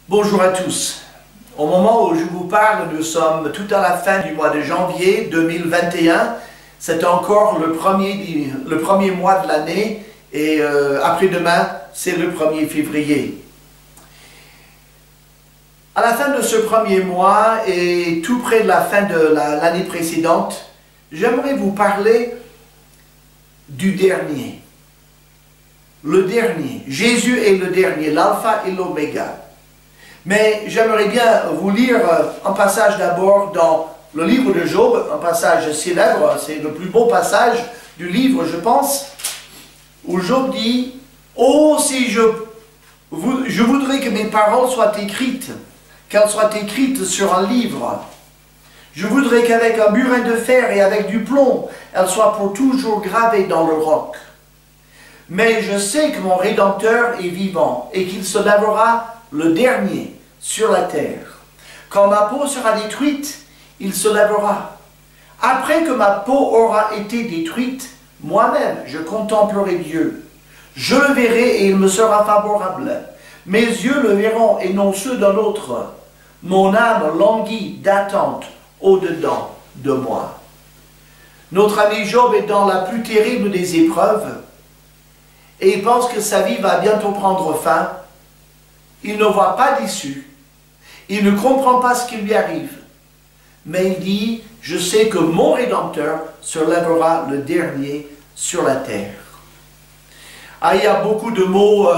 Bonjour à tous. Au moment où je vous parle, nous sommes tout à la fin du mois de janvier 2021. C'est encore le premier mois de l'année et après-demain, c'est le 1er février. À la fin de ce premier mois et tout près de la fin de l'année précédente, j'aimerais vous parler du dernier. Le dernier. Jésus est le dernier, l'alpha et l'oméga. Mais j'aimerais bien vous lire un passage d'abord dans le livre de Job, un passage célèbre, c'est le plus beau passage du livre, je pense, où Job dit « Oh, si je voudrais que mes paroles soient écrites, qu'elles soient écrites sur un livre. Je voudrais qu'avec un burin de fer et avec du plomb, elles soient pour toujours gravées dans le roc. Mais je sais que mon Rédempteur est vivant et qu'il se lèvera le dernier sur la terre. Quand ma peau sera détruite, il se lèvera. Après que ma peau aura été détruite, moi-même je contemplerai Dieu. Je le verrai et il me sera favorable. Mes yeux le verront et non ceux d'un autre. Mon âme languit d'attente au-dedans de moi. Notre ami Job est dans la plus terrible des épreuves et il pense que sa vie va bientôt prendre fin. Il ne voit pas d'issue. Il ne comprend pas ce qui lui arrive. Mais il dit, je sais que mon Rédempteur se lèvera le dernier sur la terre. Ah, il y a beaucoup de mots,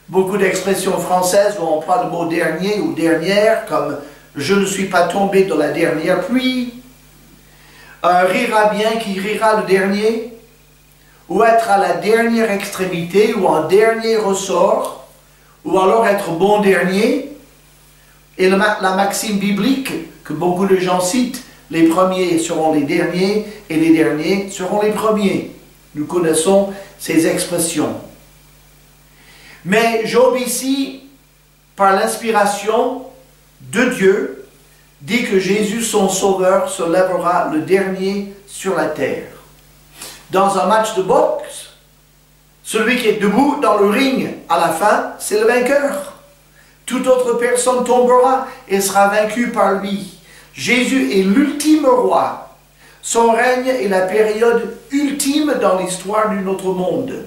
beaucoup d'expressions françaises où on prend le mot dernier ou dernière, comme je ne suis pas tombé dans la dernière pluie, rira bien qui rira le dernier, ou être à la dernière extrémité ou en dernier ressort, ou alors être bon dernier. Et la maxime biblique que beaucoup de gens citent, les premiers seront les derniers et les derniers seront les premiers. Nous connaissons ces expressions. Mais Job ici, par l'inspiration de Dieu, dit que Jésus, son sauveur, se lèvera le dernier sur la terre. Dans un match de boxe, celui qui est debout dans le ring à la fin, c'est le vainqueur. Toute autre personne tombera et sera vaincue par lui. Jésus est l'ultime roi. Son règne est la période ultime dans l'histoire de notre monde.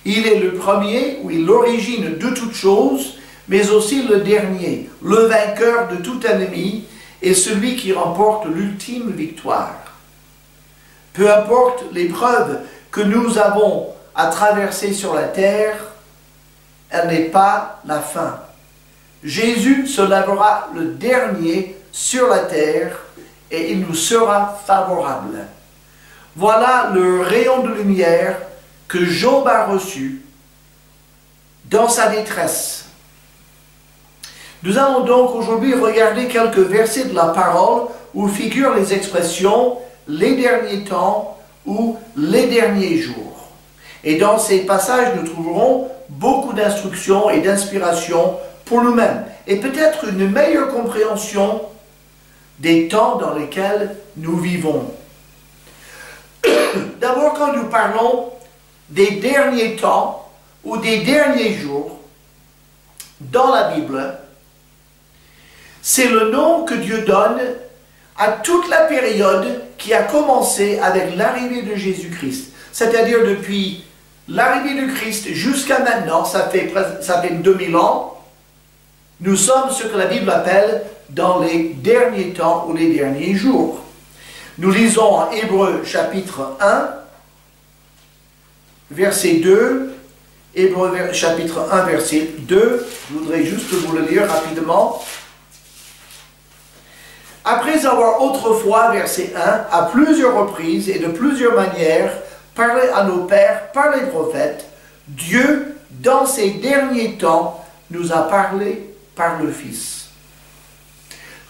Il est le premier, oui, l'origine de toute chose, mais aussi le dernier, le vainqueur de tout ennemi et celui qui remporte l'ultime victoire. Peu importe l'épreuve que nous avons à traverser sur la terre, elle n'est pas la fin. Jésus se lèvera le dernier sur la terre et il nous sera favorable. Voilà le rayon de lumière que Job a reçu dans sa détresse. Nous allons donc aujourd'hui regarder quelques versets de la parole où figurent les expressions « les derniers temps » ou « les derniers jours ». Et dans ces passages, nous trouverons beaucoup d'instructions et d'inspiration pour nous-mêmes et peut-être une meilleure compréhension des temps dans lesquels nous vivons. D'abord, quand nous parlons des derniers temps ou des derniers jours dans la Bible, c'est le nom que Dieu donne à toute la période qui a commencé avec l'arrivée de Jésus-Christ. C'est-à-dire depuis l'arrivée de Christ jusqu'à maintenant, ça fait 2000 ans, nous sommes ce que la Bible appelle dans les derniers temps ou les derniers jours. Nous lisons en Hébreux chapitre 1, verset 2, Hébreux chapitre 1, verset 2, je voudrais juste vous le lire rapidement. Après avoir autrefois, verset 1, à plusieurs reprises et de plusieurs manières, parlé à nos pères par les prophètes, Dieu, dans ces derniers temps, nous a parlé par le Fils.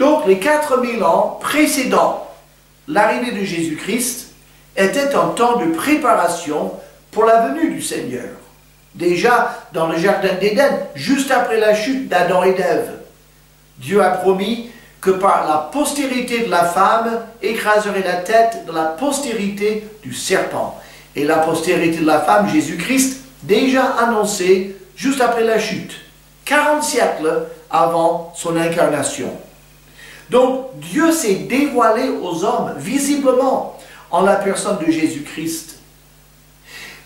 Donc, les 4000 ans précédant l'arrivée de Jésus-Christ étaient un temps de préparation pour la venue du Seigneur. Déjà, dans le jardin d'Éden, juste après la chute d'Adam et d'Ève, Dieu a promis que par la postérité de la femme écraserait la tête de la postérité du serpent. Et la postérité de la femme, Jésus-Christ, déjà annoncé juste après la chute. 40 siècles avant son incarnation. Donc, Dieu s'est dévoilé aux hommes visiblement en la personne de Jésus-Christ.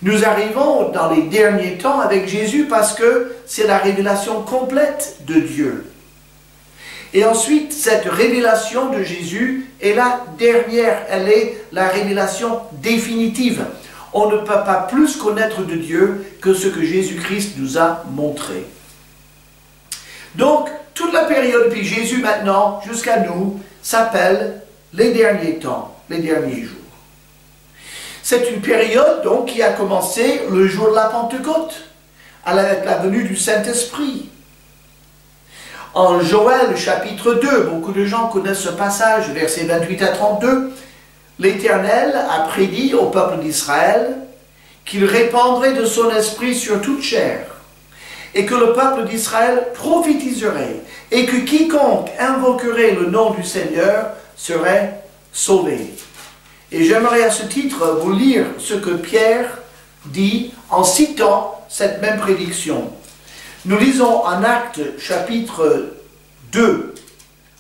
Nous arrivons dans les derniers temps avec Jésus parce que c'est la révélation complète de Dieu. Et ensuite, cette révélation de Jésus est la dernière, elle est la révélation définitive. On ne peut pas plus connaître de Dieu que ce que Jésus-Christ nous a montré. Donc, toute la période, puis Jésus maintenant, jusqu'à nous, s'appelle les derniers temps, les derniers jours. C'est une période donc qui a commencé le jour de la Pentecôte, avec la venue du Saint-Esprit. En Joël chapitre 2, beaucoup de gens connaissent ce passage, versets 28 à 32, l'Éternel a prédit au peuple d'Israël qu'il répandrait de son esprit sur toute chair, et que le peuple d'Israël prophétiserait, et que quiconque invoquerait le nom du Seigneur serait sauvé. Et j'aimerais à ce titre vous lire ce que Pierre dit en citant cette même prédiction. Nous lisons en Actes chapitre 2,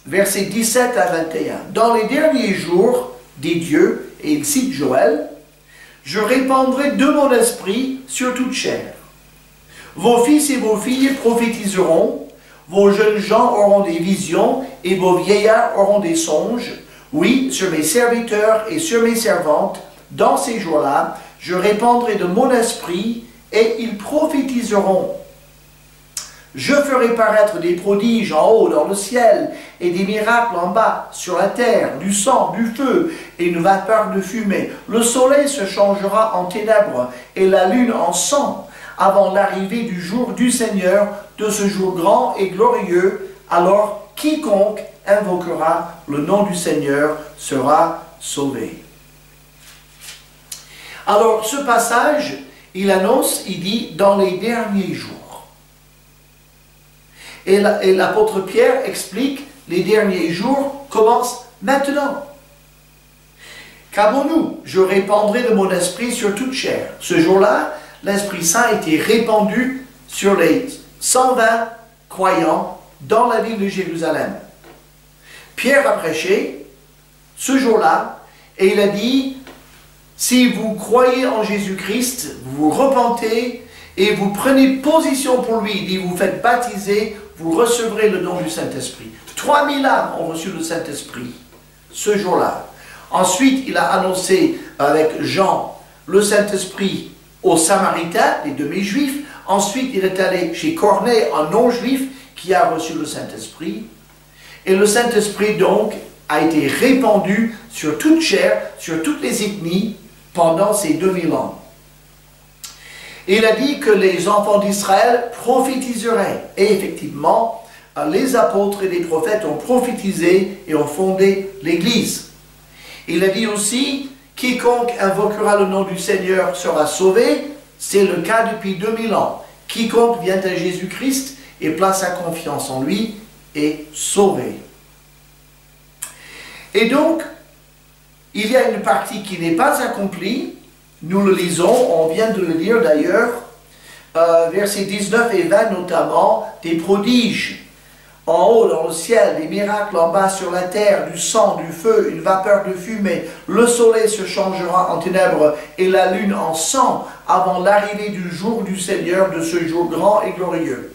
versets 17 à 21. « Dans les derniers jours, dit Dieu, et il cite Joël, je répandrai de mon esprit sur toute chair. Vos fils et vos filles prophétiseront, vos jeunes gens auront des visions, et vos vieillards auront des songes. Oui, sur mes serviteurs et sur mes servantes, dans ces jours-là, je répandrai de mon esprit, et ils prophétiseront. Je ferai paraître des prodiges en haut dans le ciel, et des miracles en bas sur la terre, du sang, du feu, et une vapeur de fumée. Le soleil se changera en ténèbres, et la lune en sang, avant l'arrivée du jour du Seigneur, de ce jour grand et glorieux. Alors quiconque invoquera le nom du Seigneur sera sauvé. » Alors ce passage, il annonce, il dit, dans les derniers jours. Et l'apôtre Pierre explique, les derniers jours commencent maintenant. Qu'avons-nous? Je répandrai de mon esprit sur toute chair. Ce jour-là, l'Esprit Saint a été répandu sur les 120 croyants dans la ville de Jérusalem. Pierre a prêché ce jour-là et il a dit, si vous croyez en Jésus-Christ, vous vous repentez et vous prenez position pour lui, il dit, vous faites baptiser, vous recevrez le don du Saint-Esprit. 3000 âmes ont reçu le Saint-Esprit ce jour-là. Ensuite, il a annoncé avec Jean le Saint-Esprit aux Samaritains, les demi-juifs. Ensuite, il est allé chez Corneille, un non-juif, qui a reçu le Saint-Esprit. Et le Saint-Esprit, donc, a été répandu sur toute chair, sur toutes les ethnies, pendant ces 2000 ans. Et il a dit que les enfants d'Israël prophétiseraient. Et effectivement, les apôtres et les prophètes ont prophétisé et ont fondé l'Église. Il a dit aussi, quiconque invoquera le nom du Seigneur sera sauvé. C'est le cas depuis 2000 ans. Quiconque vient à Jésus-Christ et place sa confiance en lui est sauvé. Et donc, il y a une partie qui n'est pas accomplie. Nous le lisons, on vient de le lire d'ailleurs, versets 19 et 20 notamment, des prodiges en haut dans le ciel, des miracles en bas sur la terre, du sang, du feu, une vapeur de fumée. Le soleil se changera en ténèbres et la lune en sang avant l'arrivée du jour du Seigneur, de ce jour grand et glorieux.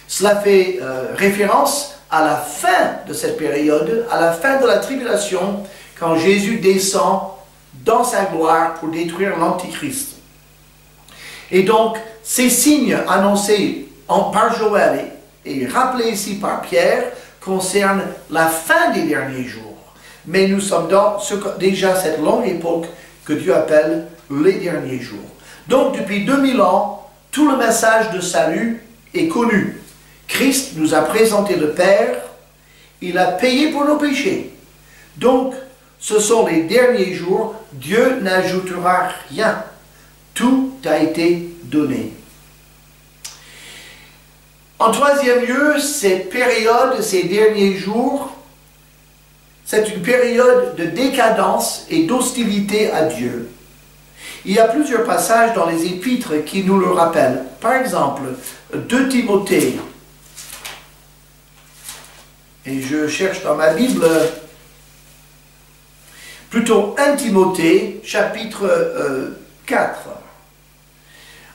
Cela fait référence à la fin de cette période, à la fin de la tribulation, quand Jésus descend dans sa gloire pour détruire l'Antichrist. Et donc, ces signes annoncés par Joël et rappelés ici par Pierre concernent la fin des derniers jours. Mais nous sommes dans déjà cette longue époque que Dieu appelle les derniers jours. Donc, depuis 2000 ans, tout le message de salut est connu. Christ nous a présenté le Père, il a payé pour nos péchés. Donc, ce sont les derniers jours, Dieu n'ajoutera rien. Tout a été donné. En troisième lieu, cette période, ces derniers jours, c'est une période de décadence et d'hostilité à Dieu. Il y a plusieurs passages dans les épîtres qui nous le rappellent. Par exemple, 2 Timothée, Et je cherche dans ma Bible, plutôt 1 Timothée, chapitre 4.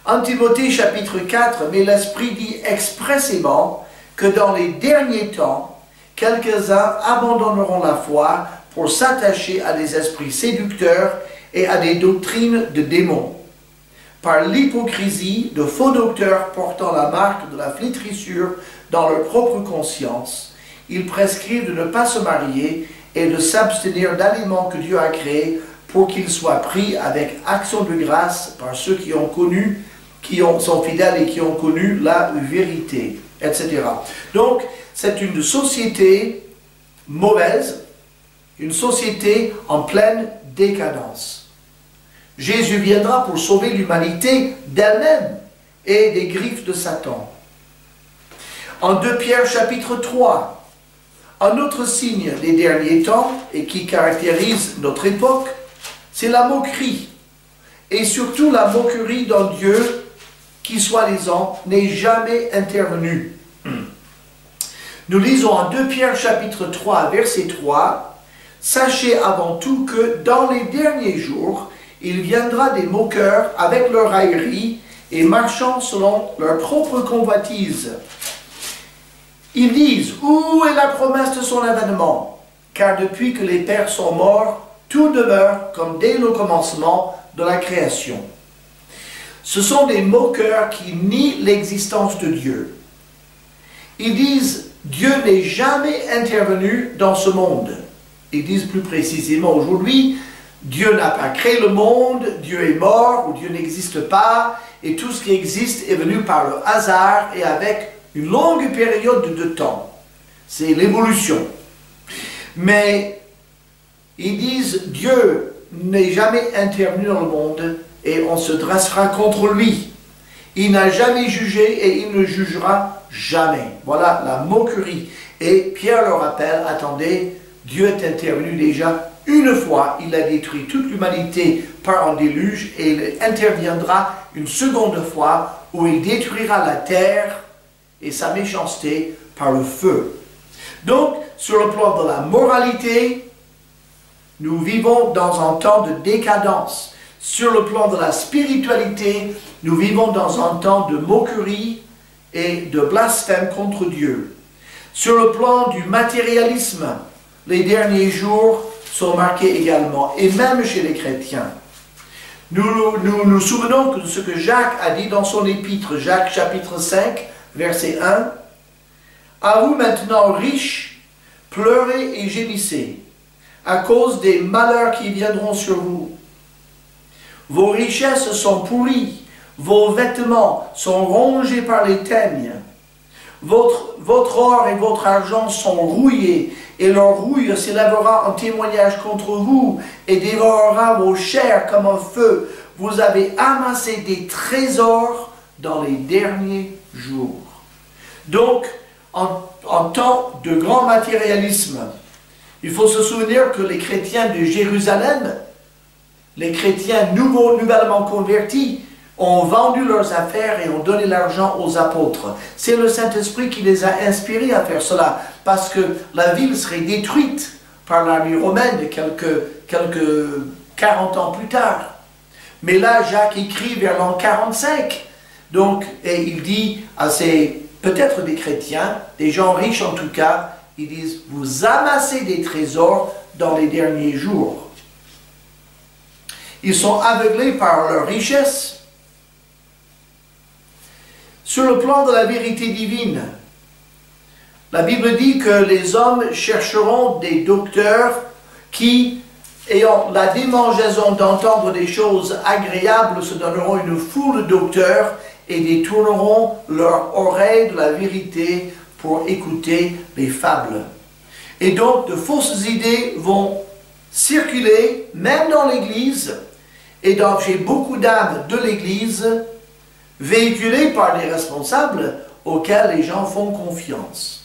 1 Timothée, chapitre 4, mais l'Esprit dit expressément que dans les derniers temps, quelques-uns abandonneront la foi pour s'attacher à des esprits séducteurs et à des doctrines de démons. Par l'hypocrisie de faux docteurs portant la marque de la flétrissure dans leur propre conscience, ils prescrivent de ne pas se marier et de s'abstenir d'aliments que Dieu a créés pour qu'ils soient pris avec action de grâce par ceux qui ont connu, sont fidèles et qui ont connu la vérité, etc. Donc, c'est une société mauvaise, une société en pleine décadence. Jésus viendra pour sauver l'humanité d'elle-même et des griffes de Satan. En 2 Pierre chapitre 3, un autre signe des derniers temps et qui caractérise notre époque, c'est la moquerie. Et surtout la moquerie d'un Dieu qui, soi-disant, n'est jamais intervenu. Nous lisons en 2 Pierre chapitre 3, verset 3, « Sachez avant tout que dans les derniers jours, il viendra des moqueurs avec leur raillerie et marchant selon leur propre convoitise. Ils disent, où est la promesse de son avènement? Car depuis que les pères sont morts, tout demeure comme dès le commencement de la création. » Ce sont des moqueurs qui nient l'existence de Dieu. Ils disent, Dieu n'est jamais intervenu dans ce monde. Ils disent plus précisément aujourd'hui, Dieu n'a pas créé le monde, Dieu est mort ou Dieu n'existe pas, et tout ce qui existe est venu par le hasard et avec une longue période de temps. C'est l'évolution. Mais ils disent, Dieu n'est jamais intervenu dans le monde et on se dressera contre lui. Il n'a jamais jugé et il ne jugera jamais. Voilà la moquerie. Et Pierre leur rappelle, attendez, Dieu est intervenu déjà une fois, il a détruit toute l'humanité par un déluge et il interviendra une seconde fois où il détruira la terre et sa méchanceté par le feu. Donc, sur le plan de la moralité, nous vivons dans un temps de décadence. Sur le plan de la spiritualité, nous vivons dans un temps de moquerie et de blasphème contre Dieu. Sur le plan du matérialisme, les derniers jours sont marqués également, et même chez les chrétiens. Nous souvenons de ce que Jacques a dit dans son épître, Jacques chapitre 5, verset 1. « À vous maintenant riches, pleurez et gémissez, à cause des malheurs qui viendront sur vous. Vos richesses sont pourries, vos vêtements sont rongés par les teignes. Votre or et votre argent sont rouillés, et leur rouille s'élèvera en témoignage contre vous, et dévorera vos chairs comme un feu. Vous avez amassé des trésors dans les derniers jours. » Donc, en temps de grand matérialisme, il faut se souvenir que les chrétiens de Jérusalem, les chrétiens nouvellement convertis, ont vendu leurs affaires et ont donné l'argent aux apôtres. C'est le Saint-Esprit qui les a inspirés à faire cela, parce que la ville serait détruite par l'armée romaine quelques 40 ans plus tard. Mais là, Jacques écrit vers l'an 45, donc, et il dit à ces, peut-être des chrétiens, des gens riches en tout cas, ils disent, vous amassez des trésors dans les derniers jours. Ils sont aveuglés par leur richesse. Sur le plan de la vérité divine, la Bible dit que les hommes chercheront des docteurs qui, ayant la démangeaison d'entendre des choses agréables, se donneront une foule de docteurs et détourneront leur oreille de la vérité pour écouter les fables. Et donc, de fausses idées vont circuler, même dans l'Église, et chez beaucoup d'âmes de l'Église, véhiculées par des responsables auxquels les gens font confiance.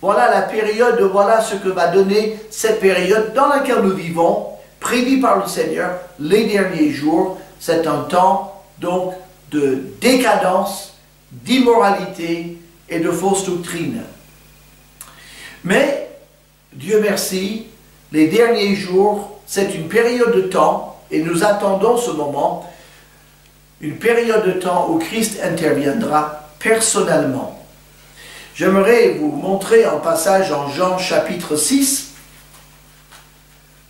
Voilà la période, voilà ce que va donner cette période dans laquelle nous vivons, prédit par le Seigneur, les derniers jours. C'est un temps donc de décadence, d'immoralité et de fausses doctrines. Mais, Dieu merci, les derniers jours, c'est une période de temps, et nous attendons ce moment, une période de temps où Christ interviendra personnellement. J'aimerais vous montrer un passage en Jean chapitre 6,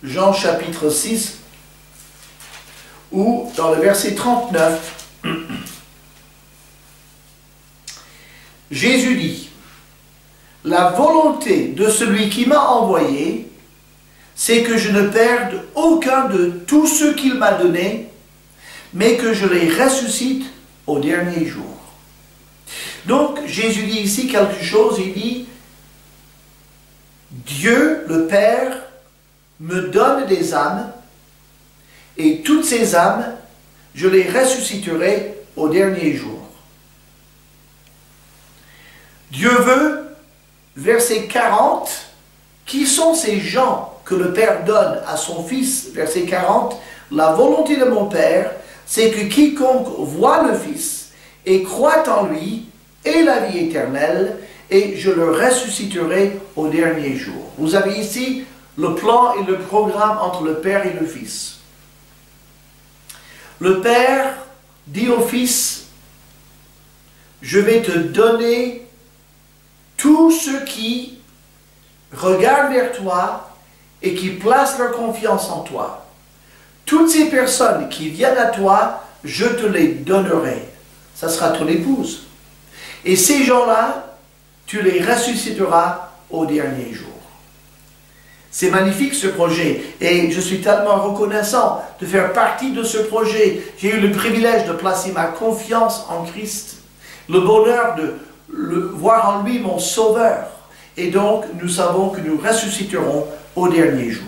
Jean chapitre 6, où dans le verset 39, Jésus dit, « La volonté de celui qui m'a envoyé, c'est que je ne perde aucun de tous ceux qu'il m'a donnés, mais que je les ressuscite au dernier jour. » Donc, Jésus dit ici quelque chose, il dit, « Dieu, le Père, me donne des âmes, et toutes ces âmes, je les ressusciterai au dernier jour. » Dieu veut, verset 40, qui sont ces gens que le Père donne à son Fils, verset 40, « La volonté de mon Père, c'est que quiconque voit le Fils et croit en lui ait la vie éternelle, et je le ressusciterai au dernier jour. » Vous avez ici le plan et le programme entre le Père et le Fils. Le Père dit au Fils, « Je vais te donner tous ceux qui regardent vers toi et qui placent leur confiance en toi. Toutes ces personnes qui viennent à toi, je te les donnerai. » Ça sera ton épouse. Et ces gens-là, tu les ressusciteras au dernier jour. C'est magnifique ce projet et je suis tellement reconnaissant de faire partie de ce projet. J'ai eu le privilège de placer ma confiance en Christ, le bonheur de voir en lui mon sauveur. Et donc, nous savons que nous ressusciterons au dernier jour.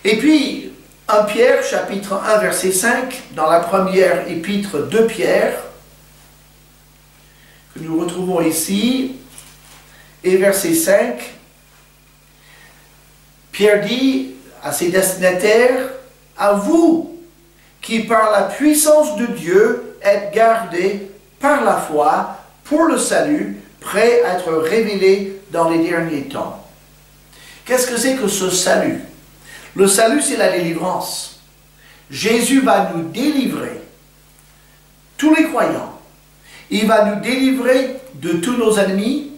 Et puis, 1 Pierre, chapitre 1, verset 5, dans la première épître de Pierre, que nous retrouvons ici, et verset 5, Pierre dit à ses destinataires, « À vous, qui par la puissance de Dieu êtes gardés par la foi pour le salut, prêt à être révélé dans les derniers temps. » Qu'est-ce que c'est que ce salut? Le salut, c'est la délivrance. Jésus va nous délivrer, tous les croyants. Il va nous délivrer de tous nos ennemis.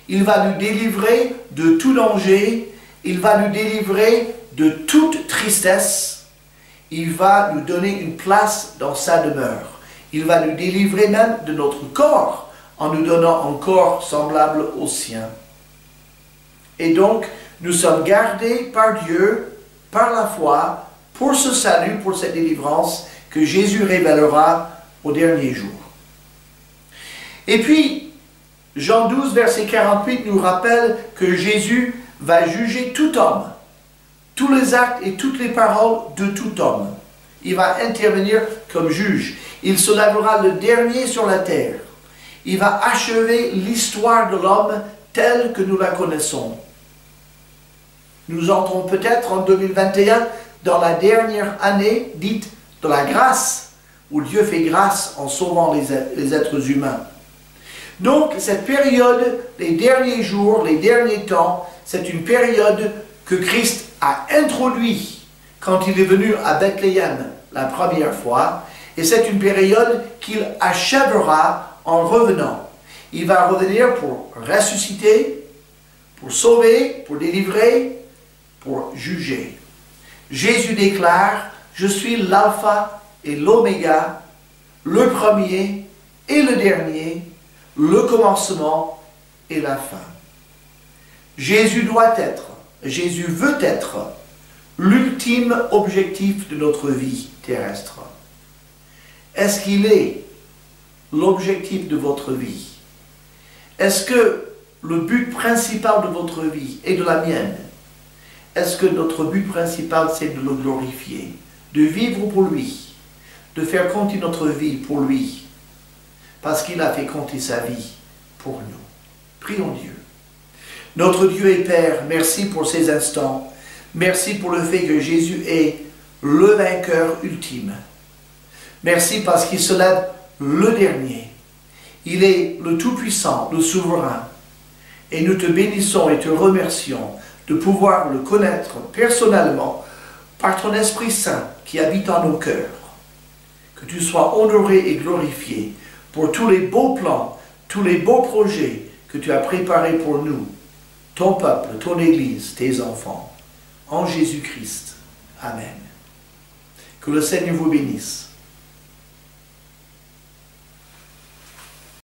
Il va nous délivrer de tout danger. Il va nous délivrer de toute tristesse. Il va nous donner une place dans sa demeure. Il va nous délivrer même de notre corps en nous donnant un corps semblable au sien. Et donc, nous sommes gardés par Dieu, par la foi, pour ce salut, pour cette délivrance que Jésus révélera au dernier jour. Et puis, Jean 12, verset 48 nous rappelle que Jésus va juger tout homme, tous les actes et toutes les paroles de tout homme. Il va intervenir comme juge. Il se lèvera le dernier sur la terre. Il va achever l'histoire de l'homme telle que nous la connaissons. Nous entrons peut-être en 2021 dans la dernière année dite de la grâce, où Dieu fait grâce en sauvant les êtres humains. Donc, cette période, les derniers jours, les derniers temps, c'est une période que Christ a introduite quand il est venu à Bethléem la première fois, et c'est une période qu'il achèvera en revenant. Il va revenir pour ressusciter, pour sauver, pour délivrer, pour juger. Jésus déclare, « Je suis l'alpha et l'oméga, le premier et le dernier, le commencement et la fin. » Jésus doit être, Jésus veut être l'ultime objectif de notre vie terrestre. Est-ce qu'il est l'objectif de votre vie? Est-ce que le but principal de votre vie et de la mienne, est-ce que notre but principal c'est de le glorifier, de vivre pour lui, de faire compter notre vie pour lui, parce qu'il a fait compter sa vie pour nous? Prions Dieu. Notre Dieu et Père, merci pour ces instants. Merci pour le fait que Jésus est le vainqueur ultime. Merci parce qu'il se lève le dernier. Il est le Tout-Puissant, le Souverain. Et nous te bénissons et te remercions de pouvoir le connaître personnellement par ton Esprit Saint qui habite en nos cœurs. Que tu sois honoré et glorifié pour tous les beaux plans, tous les beaux projets que tu as préparés pour nous, ton peuple, ton Église, tes enfants. En Jésus-Christ. Amen. Que le Seigneur vous bénisse.